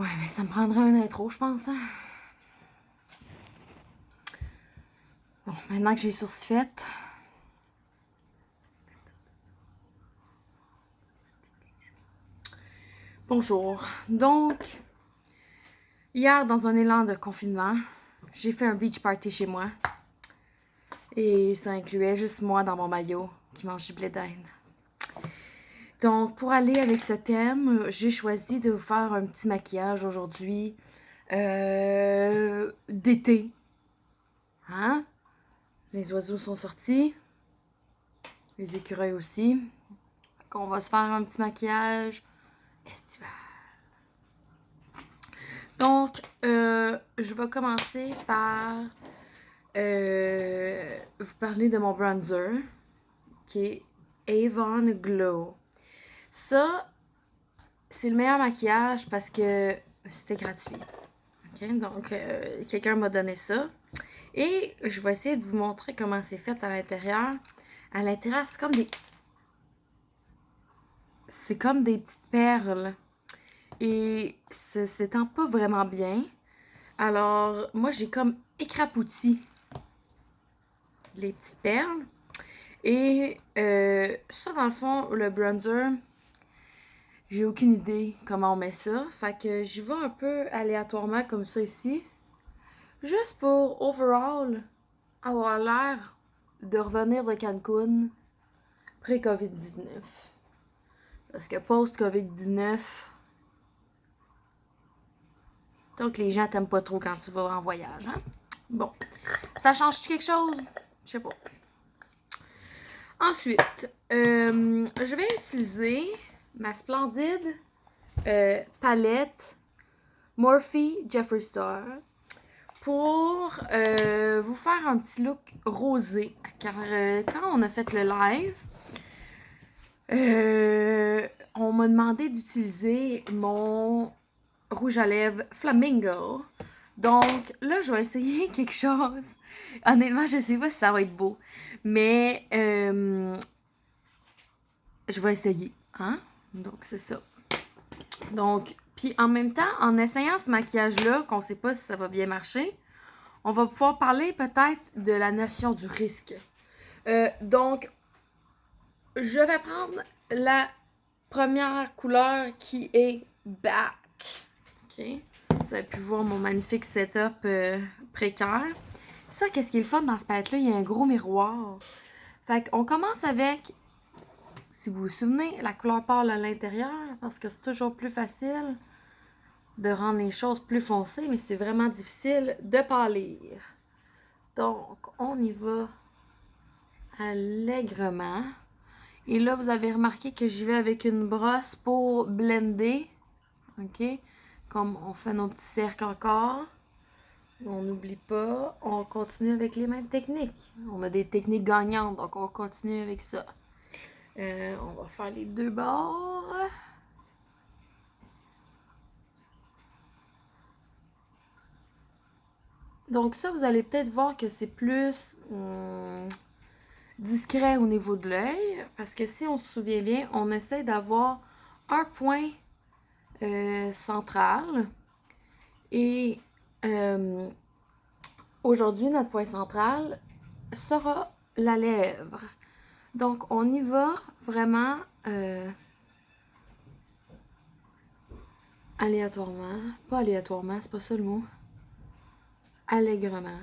Ouais, mais ça me prendrait un intro, je pense, hein? Bon, maintenant que j'ai les sourcils faites. Bonjour. Donc, hier, dans un élan de confinement, j'ai fait un beach party chez moi. Et ça incluait juste moi dans mon maillot qui mange du blé d'Inde. Donc, pour aller avec ce thème, j'ai choisi de vous faire un petit maquillage aujourd'hui d'été. Hein? Les oiseaux sont sortis. Les écureuils aussi. On va se faire un petit maquillage estival. Donc, je vais commencer par vous parler de mon bronzer qui est Avon Glow. Ça, c'est le meilleur maquillage parce que c'était gratuit. Okay? Donc, quelqu'un m'a donné ça. Et je vais essayer de vous montrer comment c'est fait à l'intérieur. À l'intérieur, c'est comme des petites perles. Et ça s'étend pas vraiment bien. Alors, moi, j'ai comme écrapouti les petites perles. Et ça, dans le fond, le bronzer, j'ai aucune idée comment on met ça. Fait que j'y vais un peu aléatoirement comme ça ici. Juste pour, overall, avoir l'air de revenir de Cancun pré-COVID-19. Parce que post-COVID-19, donc les gens t'aiment pas trop quand tu vas en voyage, hein? Bon, ça change-tu quelque chose? Je sais pas. Ensuite, je vais utiliser ma splendide palette Morphe Jeffree Star pour vous faire un petit look rosé. Car quand on a fait le live, on m'a demandé d'utiliser mon rouge à lèvres Flamingo. Donc là, je vais essayer quelque chose. Honnêtement, je sais pas si ça va être beau. Mais je vais essayer. Hein? Donc, c'est ça. Donc, puis en même temps, en essayant ce maquillage-là, qu'on sait pas si ça va bien marcher, on va pouvoir parler peut-être de la notion du risque. Donc, je vais prendre la première couleur qui est Back. OK? Vous avez pu voir mon magnifique setup précaire. Ça, qu'est-ce qui est le fun dans ce palette-là? Il y a un gros miroir. Fait qu'on commence avec, si vous vous souvenez, la couleur pâle à l'intérieur, parce que c'est toujours plus facile de rendre les choses plus foncées, mais c'est vraiment difficile de pâlir. Donc, on y va allègrement. Et là, vous avez remarqué que j'y vais avec une brosse pour blender. OK? Comme on fait nos petits cercles encore. On n'oublie pas, on continue avec les mêmes techniques. On a des techniques gagnantes, donc on continue avec ça. On va faire les deux bords. Donc ça, vous allez peut-être voir que c'est plus discret au niveau de l'œil. Parce que si on se souvient bien, on essaie d'avoir un point central. Et aujourd'hui, notre point central sera la lèvre. Donc, on y va vraiment aléatoirement. Pas aléatoirement, c'est pas ça le mot. Allègrement.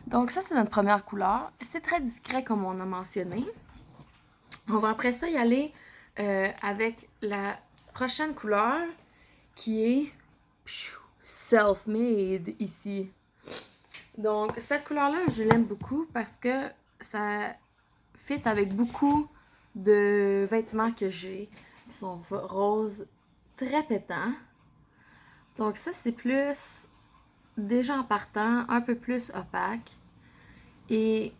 Donc, ça, c'est notre première couleur. C'est très discret, comme on a mentionné. On va après ça y aller avec la prochaine couleur qui est self-made ici. Donc, cette couleur-là, je l'aime beaucoup parce que ça fit avec beaucoup de vêtements que j'ai qui sont roses très pétants. Donc, ça, c'est plus, déjà en partant, un peu plus opaque et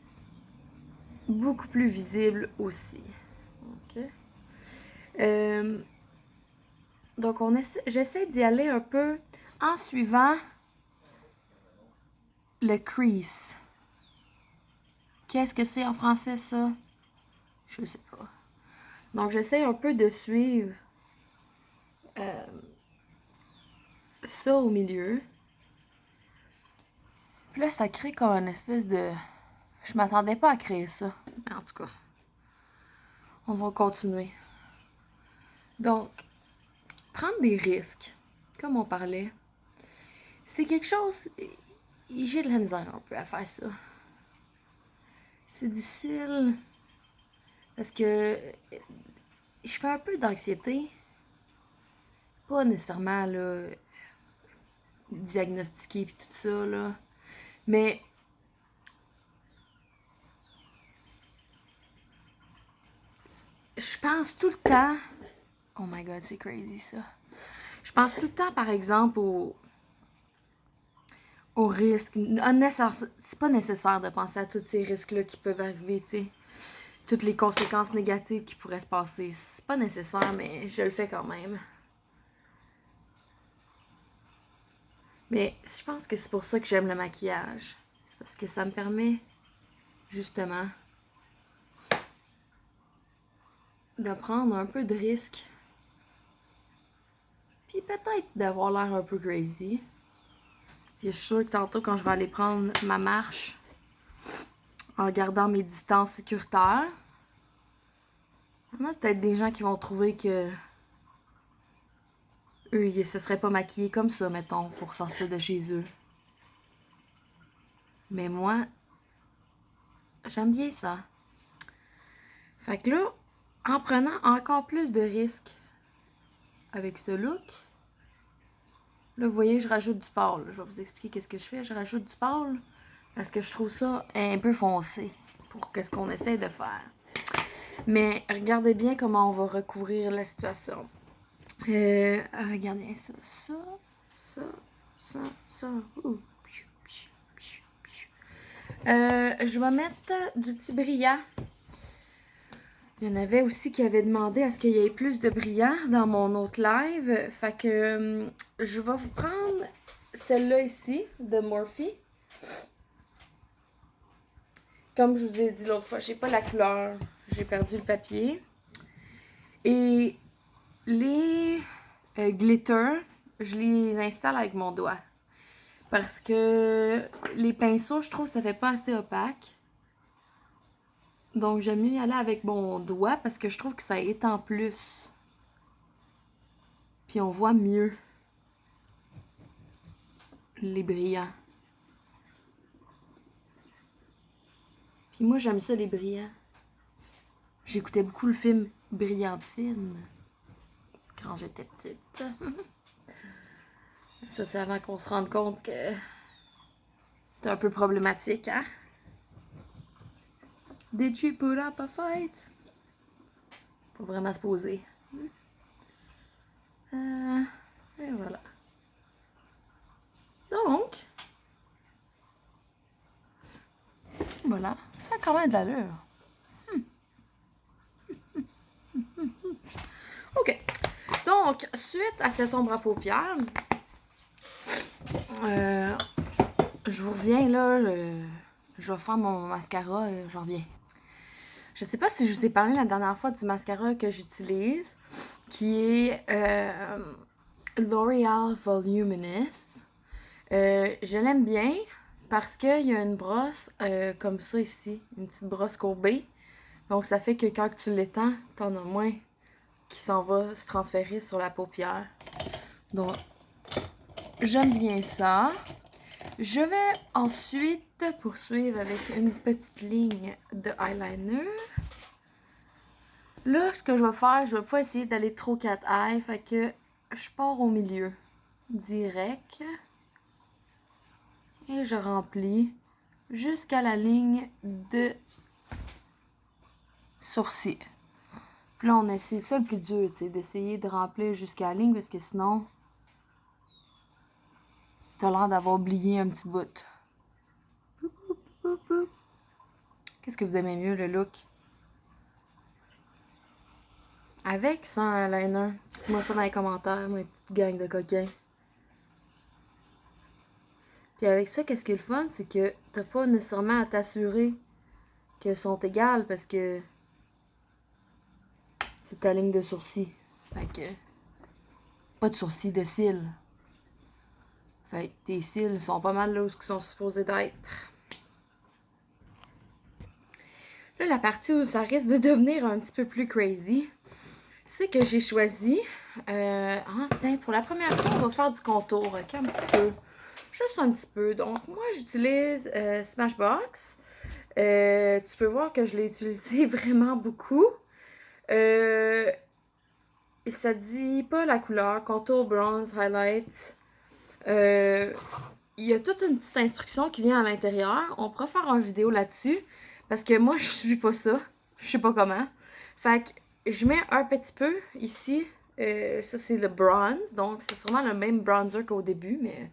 beaucoup plus visible aussi. OK? Donc, j'essaie d'y aller un peu en suivant le crease. Qu'est-ce que c'est en français, ça? Je sais pas. Donc, j'essaie un peu de suivre ça au milieu. Puis là, ça crée comme une espèce de... Je m'attendais pas à créer ça. Mais en tout cas, on va continuer. Donc, prendre des risques, comme on parlait, c'est quelque chose... J'ai de la misère un peu à faire ça. C'est difficile parce que je fais un peu d'anxiété. Pas nécessairement, là, diagnostiqué pis tout ça, là. Mais je pense tout le temps... Oh my God, c'est crazy, ça. Je pense tout le temps, par exemple, aux risques. C'est pas nécessaire de penser à tous ces risques-là qui peuvent arriver, tu sais. Toutes les conséquences négatives qui pourraient se passer. C'est pas nécessaire, mais je le fais quand même. Mais je pense que c'est pour ça que j'aime le maquillage. C'est parce que ça me permet, justement, de prendre un peu de risque. Puis peut-être d'avoir l'air un peu crazy. Je suis sûre que tantôt, quand je vais aller prendre ma marche, en gardant mes distances sécuritaires, il y en a peut-être des gens qui vont trouver que eux, ils se seraient pas maquillés comme ça, mettons, pour sortir de chez eux. Mais moi, j'aime bien ça. Fait que là, en prenant encore plus de risques avec ce look, là, vous voyez, je rajoute du pâle. Je vais vous expliquer qu'est-ce que je fais. Je rajoute du pâle parce que je trouve ça un peu foncé pour ce qu'on essaie de faire. Mais regardez bien comment on va recouvrir la situation. Regardez ça, ça, ça, ça, ça. Je vais mettre du petit brillant. Il y en avait aussi qui avaient demandé à ce qu'il y ait plus de brillant dans mon autre live. Fait que je vais vous prendre celle-là ici, de Morphe. Comme je vous ai dit l'autre fois, j'ai pas la couleur. J'ai perdu le papier. Et les glitters, je les installe avec mon doigt. Parce que les pinceaux, je trouve que ça fait pas assez opaque. Donc, j'aime mieux y aller avec mon doigt parce que je trouve que ça étend plus. Puis on voit mieux les brillants. Puis moi, j'aime ça, les brillants. J'écoutais beaucoup le film Brillantine quand j'étais petite. Ça, c'est avant qu'on se rende compte que c'est un peu problématique, hein? Did you put up a fight? Faut vraiment se poser. Et voilà. Donc, voilà. Ça a quand même de l'allure. OK. Donc, suite à cette ombre à paupières, je vous reviens là. Je vais faire mon mascara. Je reviens. Je sais pas si je vous ai parlé la dernière fois du mascara que j'utilise, qui est L'Oréal Voluminous. Je l'aime bien parce qu'il y a une brosse comme ça ici, une petite brosse courbée. Donc ça fait que quand tu l'étends, t'en as moins qui s'en va se transférer sur la paupière. Donc j'aime bien ça. Je vais ensuite poursuivre avec une petite ligne de eyeliner. Là, ce que je vais faire, je vais pas essayer d'aller trop cat eye, fait que je pars au milieu, direct, et je remplis jusqu'à la ligne de sourcil. Puis là, on essaie ça le plus dur, c'est d'essayer de remplir jusqu'à la ligne, parce que sinon, t'as l'air d'avoir oublié un petit bout. Qu'est-ce que vous aimez mieux, le look? Avec, sans eyeliner. Dites-moi ça dans les commentaires, ma petite gang de coquins. Puis avec ça, qu'est-ce qui est le fun, c'est que t'as pas nécessairement à t'assurer qu'elles sont égales parce que c'est ta ligne de sourcils. Fait que... Pas de sourcils, de cils. Fait que tes cils sont pas mal là où ils sont supposés d'être. Là, la partie où ça risque de devenir un petit peu plus crazy, c'est que j'ai choisi... tiens, pour la première fois, on va faire du contour, ok? Un petit peu. Juste un petit peu. Donc, moi, j'utilise Smashbox. Tu peux voir que je l'ai utilisé vraiment beaucoup. Et ça dit pas la couleur, contour, bronze, highlight. Il y a toute une petite instruction qui vient à l'intérieur. On pourra faire une vidéo là-dessus. Parce que moi, je suis pas ça. Je sais pas comment. Fait que je mets un petit peu ici. Ça, c'est le bronze. Donc, c'est sûrement le même bronzer qu'au début. Mais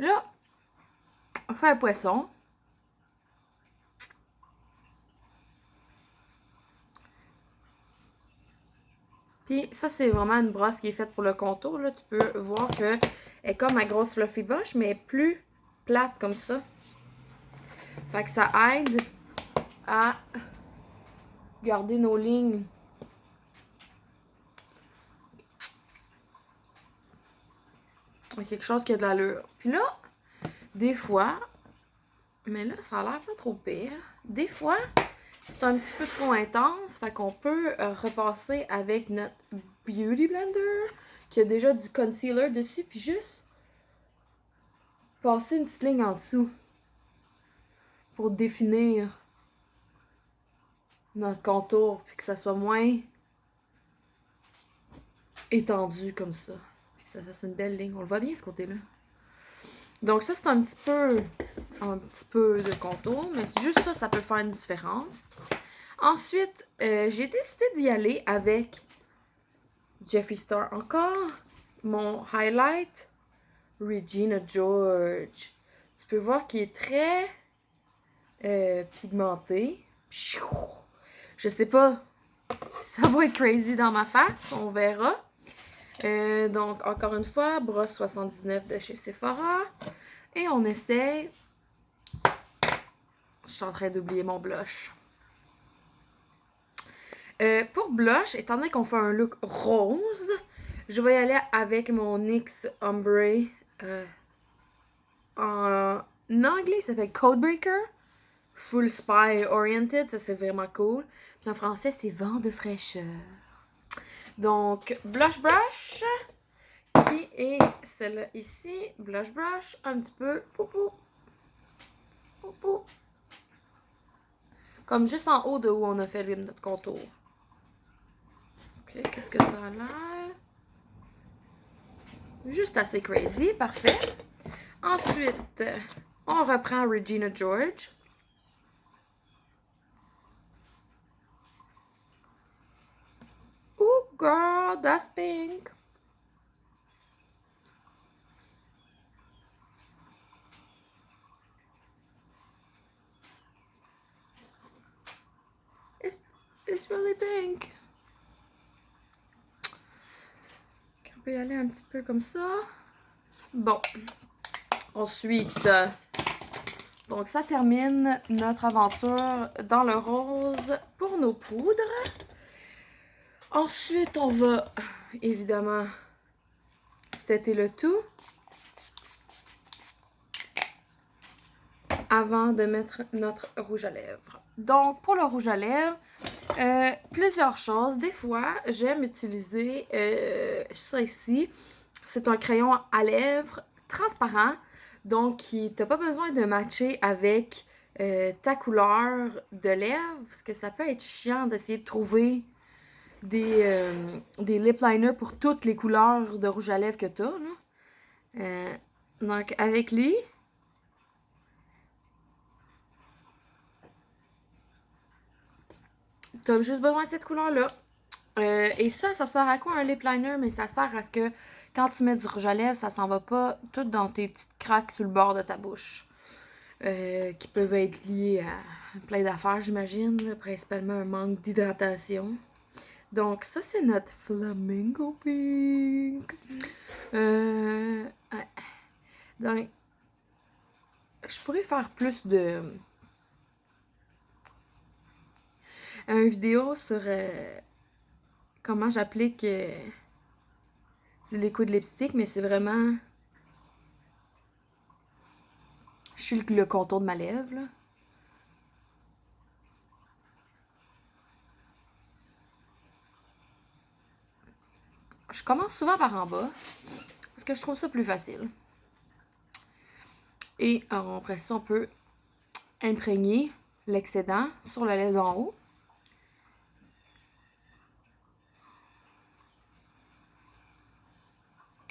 là, on fait un poisson. Puis ça, c'est vraiment une brosse qui est faite pour le contour. Là, tu peux voir qu'elle est comme ma grosse fluffy brush, mais plus plate comme ça. Fait que ça aide à garder nos lignes. Quelque chose qui a de l'allure. Puis là, des fois, mais là, ça a l'air pas trop pire. Des fois, c'est un petit peu trop intense. Fait qu'on peut repasser avec notre Beauty Blender qui a déjà du concealer dessus. Puis juste passer une petite ligne en dessous pour définir notre contour. Puis que ça soit moins étendu comme ça. Puis que ça fasse une belle ligne. On le voit bien ce côté-là. Donc ça, c'est un petit peu de contour, mais juste ça, ça peut faire une différence. Ensuite, j'ai décidé d'y aller avec Jeffree Star encore, mon highlight, Regina George. Tu peux voir qu'il est très pigmenté. Je sais pas si ça va être crazy dans ma face, on verra. Donc, encore une fois, brosse 79 de chez Sephora. Et on essaie... Je suis en train d'oublier mon blush. Pour blush, étant donné qu'on fait un look rose, je vais y aller avec mon NYX Ombre. En anglais, ça s'appelle Codebreaker. Full Spy Oriented, ça c'est vraiment cool. Puis en français, c'est Vent de fraîcheur. Donc, blush brush, qui est celle-là ici. Blush brush, un petit peu. Poupou. Poupou. Comme juste en haut de où on a fait notre contour. Ok, qu'est-ce que ça a l'air? Juste assez crazy, parfait. Ensuite, on reprend Regina George. Oh girl, that's pink. It's really pink. On peut y aller un petit peu comme ça. Bon. Ensuite, donc ça termine notre aventure dans le rose pour nos poudres. Ensuite, on va évidemment setter le tout avant de mettre notre rouge à lèvres. Donc, pour le rouge à lèvres, plusieurs choses. Des fois, j'aime utiliser ça ici. C'est un crayon à lèvres transparent. Donc, tu n'as pas besoin de matcher avec ta couleur de lèvres. Parce que ça peut être chiant d'essayer de trouver des lip liners pour toutes les couleurs de rouge à lèvres que tu as. Donc, avec lui, tu as juste besoin de cette couleur-là. Et ça sert à quoi un lip liner? Mais ça sert à ce que quand tu mets du rouge à lèvres, ça s'en va pas tout dans tes petites craques sur le bord de ta bouche. Qui peuvent être liées à plein d'affaires, j'imagine. Principalement un manque d'hydratation. Donc ça, c'est notre Flamingo Pink. Ouais. Donc, je pourrais faire plus de... une vidéo sur comment j'applique du liquid lipstick, mais c'est vraiment... Je suis le contour de ma lèvre, là. Je commence souvent par en bas, parce que je trouve ça plus facile. Et après ça, on peut imprégner l'excédent sur la lèvre d'en haut.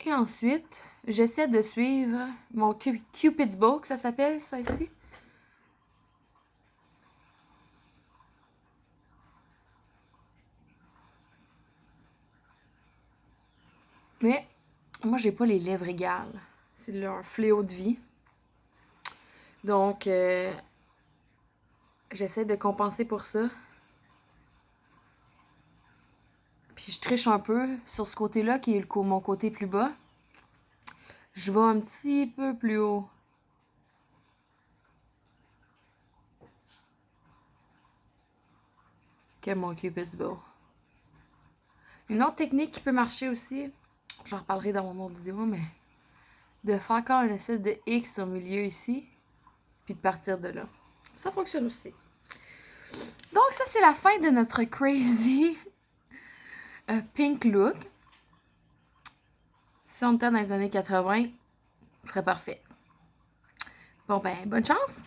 Et ensuite, j'essaie de suivre mon Cupid's Bow, que ça s'appelle, ça ici. Mais moi, j'ai pas les lèvres égales. C'est un fléau de vie. Donc, j'essaie de compenser pour ça. Puis je triche un peu sur ce côté-là, qui est mon côté plus bas. Je vais un petit peu plus haut. Que mon Cupid's Bow. Une autre technique qui peut marcher aussi, j'en reparlerai dans mon autre vidéo, mais de faire encore une espèce de X au milieu ici, puis de partir de là. Ça fonctionne aussi. Donc ça, c'est la fin de notre crazy pink look. Si on était dans les années 80, ce serait parfait. Bon ben, bonne chance!